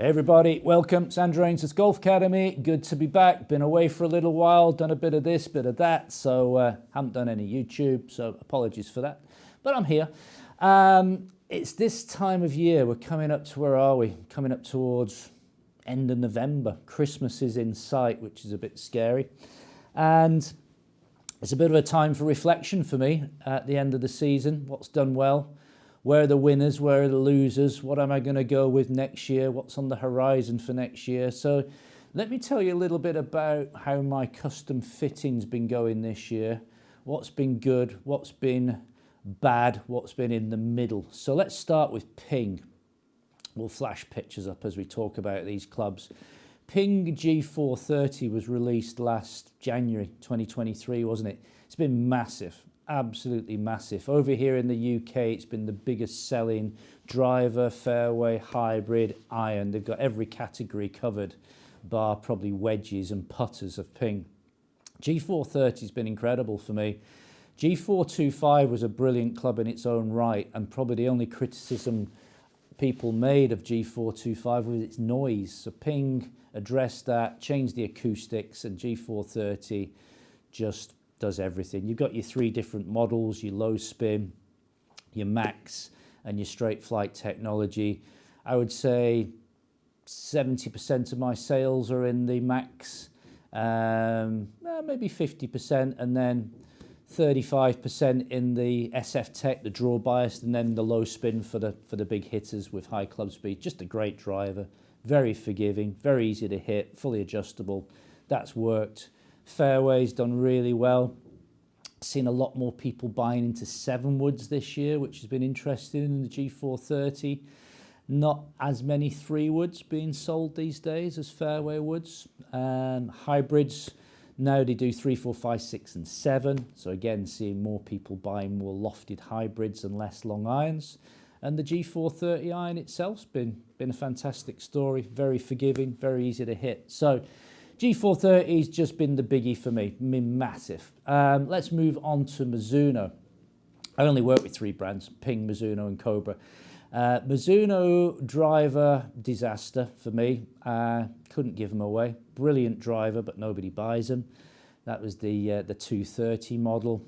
Hey everybody, welcome. Sandra Ainsworth Golf Academy. Good to be back. Been away for a little while, done a bit of this, bit of that, so haven't done any YouTube, so apologies for that. But I'm here. It's this time of year. We're coming up to, where are we? Coming up towards end of November. Christmas is in sight, which is a bit scary. And it's a bit of a time for reflection for me at the end of the season. What's done well? Where are the winners? Where are the losers? What am I going to go with next year? What's on the horizon for next year? So let me tell you a little bit about how my custom fitting's been going this year. What's been good? What's been bad? What's been in the middle? So let's start with Ping. We'll flash pictures up as we talk about these clubs. Ping G430 was released last January 2023, wasn't it? It's been massive. Absolutely massive. Over here in the UK, it's been the biggest selling driver, fairway, hybrid, iron. They've got every category covered, bar probably wedges and putters of Ping. G430 has been incredible for me. G425 was a brilliant club in its own right, and probably the only criticism people made of G425 was its noise. So Ping addressed that, changed the acoustics, and G430 just does everything. You've got your three different models, your low spin, your max, and your straight flight technology. I would say 70% of my sales are in the max, maybe 50%, and then 35% in the SF Tech, the draw bias, and then the low spin for the big hitters with high club speed. Just a great driver, very forgiving, very easy to hit, fully adjustable. That's worked. Fairway's done really well. Seen a lot more people buying into 7 woods this year, which has been interesting in the G430. Not as many 3 woods being sold these days as fairway woods. Hybrids, now they do 3, 4, 5, 6 and 7. So again, seeing more people buying more lofted hybrids and less long irons. And the G430 iron itself's been a fantastic story. Very forgiving, very easy to hit. So G430 has just been the biggie for me, massive. Let's move on to Mizuno. I only work with 3 brands, Ping, Mizuno and Cobra. Mizuno driver, disaster for me. Couldn't give them away. Brilliant driver, but nobody buys them. That was the 230 model.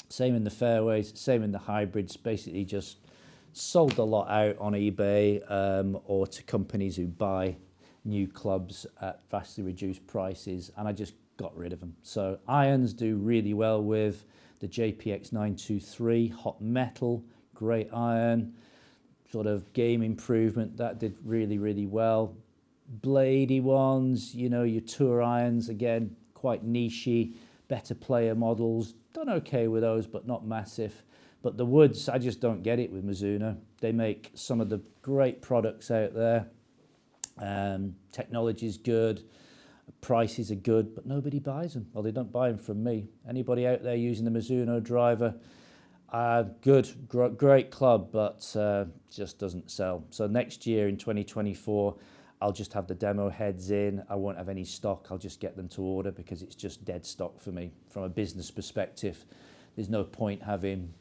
Same in the fairways, same in the hybrids, basically just sold a lot out on eBay or to companies who buy new clubs at vastly reduced prices, and I just got rid of them. So irons do really well with the JPX 923 hot metal, great iron, sort of game improvement, that did really well. Bladey ones, you know, your tour irons, again quite nichey, better player models, done okay with those but not massive. But the woods, I just don't get it with Mizuno. They make some of the great products out there. Technology is good, prices are good, but nobody buys them. Well, they don't buy them from me. Anybody out there using the Mizuno driver, good, great club, but just doesn't sell. So next year in 2024, I'll just have the demo heads in. I won't have any stock. I'll just get them to order because it's just dead stock for me. From a business perspective, there's no point having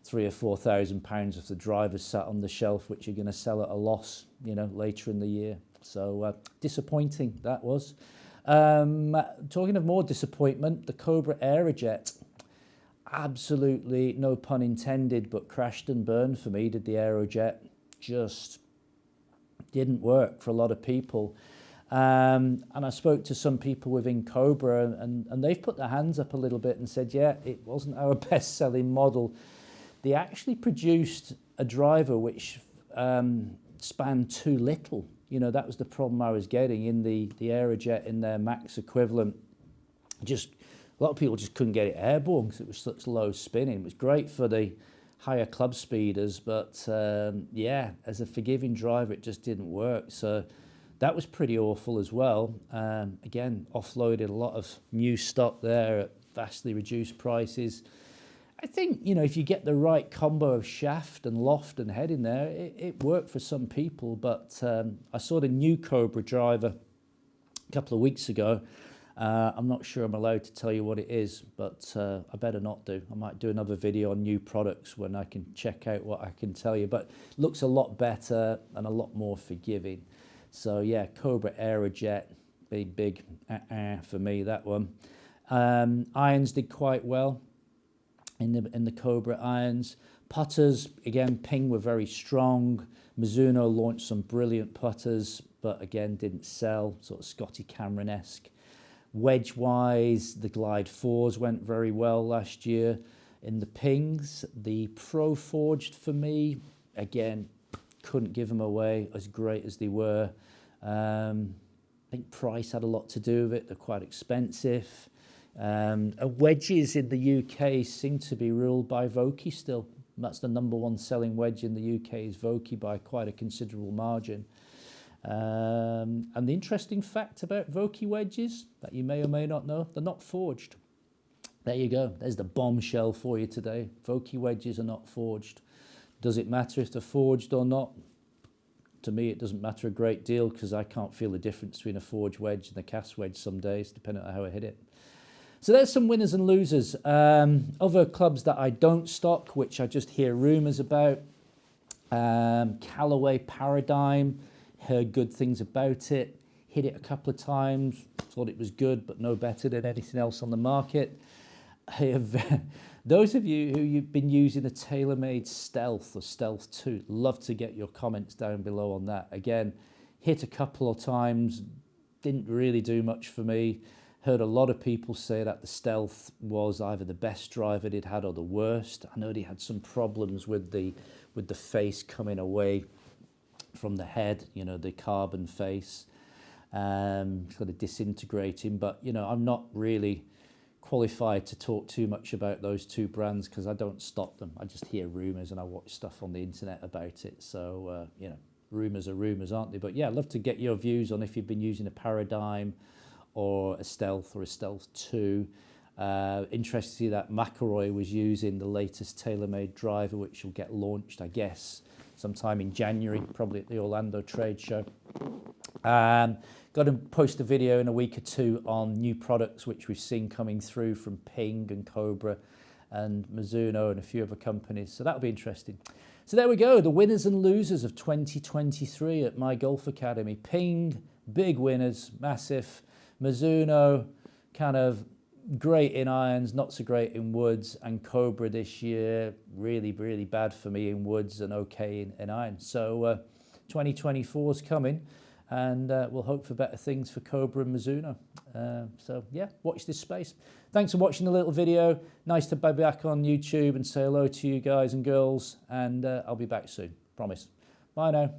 £3,000 or £4,000 of the drivers sat on the shelf, which you're going to sell at a loss, you know, later in the year. So disappointing that was. Talking of more disappointment, the Cobra Aerojet, absolutely, no pun intended, but crashed and burned for me, did the Aerojet. Just didn't work for a lot of people. And I spoke to some people within Cobra and they've put their hands up a little bit and said, yeah, it wasn't our best selling model. They actually produced a driver which spanned too little. You know, that was the problem I was getting in the Aerojet in their max equivalent. Just a lot of people just couldn't get it airborne because it was such low spinning. It was great for the higher club speeders, but yeah, as a forgiving driver, it just didn't work. So that was pretty awful as well. Again, offloaded a lot of new stock there at vastly reduced prices. I think, you know, if you get the right combo of shaft and loft and head in there, it worked for some people. But I saw the new Cobra driver a couple of weeks ago. I'm not sure I'm allowed to tell you what it is, but I better not do. I might do another video on new products when I can check out what I can tell you. But it looks a lot better and a lot more forgiving. So yeah, Cobra Aerojet, big for me, that one. Irons did quite well in the Cobra irons. Putters, again, Ping were very strong. Mizuno launched some brilliant putters, but again, didn't sell, sort of Scotty Cameron-esque. Wedge-wise, the Glide 4s went very well last year. In the Pings, the Pro Forged for me, again, couldn't give them away as great as they were. I think price had a lot to do with it. They're quite expensive. Wedges in the UK seem to be ruled by Vokey still. That's the #1 selling wedge in the UK is Vokey by quite a considerable margin. And the interesting fact about Vokey wedges that you may or may not know, they're not forged. There you go. There's the bombshell for you today. Vokey wedges are not forged. Does it matter if they're forged or not? To me, it doesn't matter a great deal because I can't feel the difference between a forged wedge and a cast wedge some days, depending on how I hit it. So there's some winners and losers. Other clubs that I don't stock, which I just hear rumours about. Callaway Paradigm, heard good things about it. Hit it a couple of times, thought it was good, but no better than anything else on the market. I have, those of you who you've been using the TaylorMade Stealth or Stealth 2, love to get your comments down below on that. Again, hit a couple of times, didn't really do much for me. Heard a lot of people say that the Stealth was either the best driver they'd had or the worst. I know they had some problems with the face coming away from the head, you know, the carbon face, sort of disintegrating. But, you know, I'm not really qualified to talk too much about those two brands because I don't stock them. I just hear rumours and I watch stuff on the internet about it. So, you know, rumours are rumours, aren't they? But yeah, I'd love to get your views on if you've been using a Paradigm or a Stealth or a Stealth 2. Interested to see that McIlroy was using the latest TaylorMade driver, which will get launched, I guess, sometime in January, probably at the Orlando Trade Show. Got to post a video in a week or two on new products which we've seen coming through from Ping and Cobra and Mizuno and a few other companies. So that'll be interesting. So there we go, the winners and losers of 2023 at My Golf Academy. Ping, big winners, massive. Mizuno, kind of great in irons, not so great in woods, and Cobra this year, really, really bad for me in woods and okay in irons. So 2024 is coming, and we'll hope for better things for Cobra and Mizuno. So yeah, watch this space. Thanks for watching the little video. Nice to be back on YouTube and say hello to you guys and girls, and I'll be back soon, promise. Bye now.